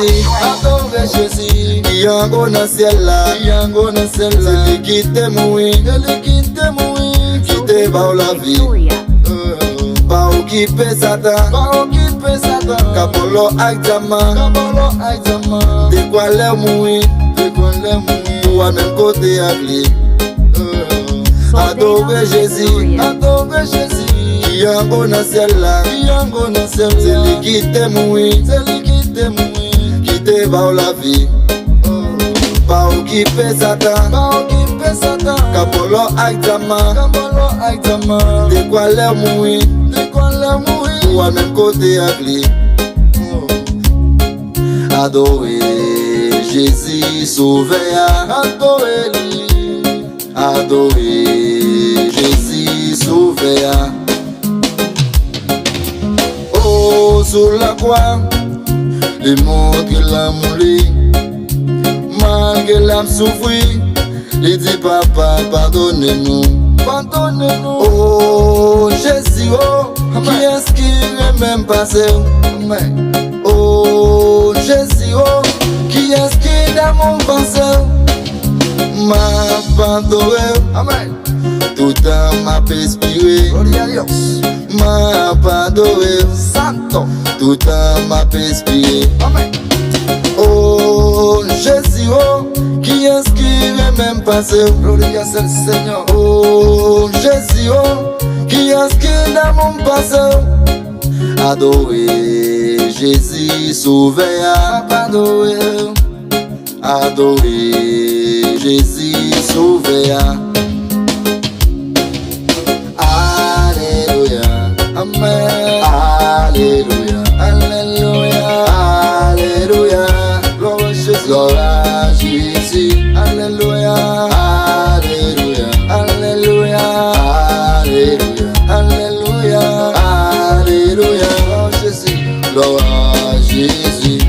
Jésus, adorez Jésus. Qui en go dans ciel là, qui en go dans ciel là. C'est lui qui t'aime, oui, c'est lui qui t'aime, oui. Qui te va la vie. Pas occuper Satan, pas occuper Satan. Kapolo Aïdama, Kapolo Aïdama. De quoi les mourir, de quoi les mourir. Ou à même côté à lui. Adorez Jésus, adorez Jésus. Qui en go dans ciel là, qui en go dans ciel là. C'est lui qui t'aime, oui, c'est lui qui t'aime, oui. Qui te va la vie. Pas occuper Satan, pas occuper Satan. Kapolo Aïdama, Kapolo Aïdama. De quoi les mourir, de quoi les mourir. Ou à même côté à lui. Adorez Jésus, sauveur. Adorez-lui, adorez Jésus, sauveur. Oh, sur la croix, le monde qui l'a moulé. Malgré l'âme souffrit, il dit papa, pardonnez-nous, pardonnez-nous. Oh Jésus, oh, qui est-ce qui est même passé? Oh Jésus, oh, qui est-ce qui est dans mon passé? M'a pardonné, amen. Tout temps m'a inspiré, m'a pardonné, santo. Tout temps m'a inspiré, amen. Oh Jésus, oh, qui est-ce qui est même passé? Gloria c'est le Seigneur. Oh Jésus, oh, qui est-ce qui est dans mon passé? Adorez Jésus, sauveur. Adorez, adorez Jésus, sauveur. Alléluia, amen. Alléluia, alléluia, alléluia. Gloire à Jésus, alléluia, alléluia, alléluia, alléluia, alléluia, alléluia. Gloire à Jésus, gloire à Jésus.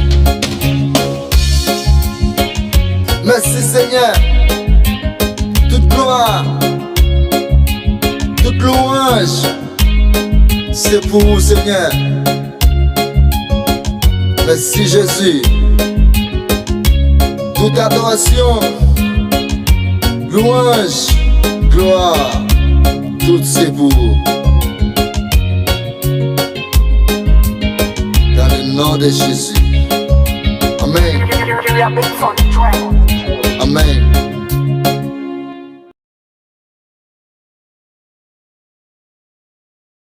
Merci Seigneur. Toute gloire, toute louange, c'est pour vous Seigneur. Merci Jésus. Toute adoration, louange, gloire, tout c'est pour vous. Dans le nom de Jésus. Amen. Amen.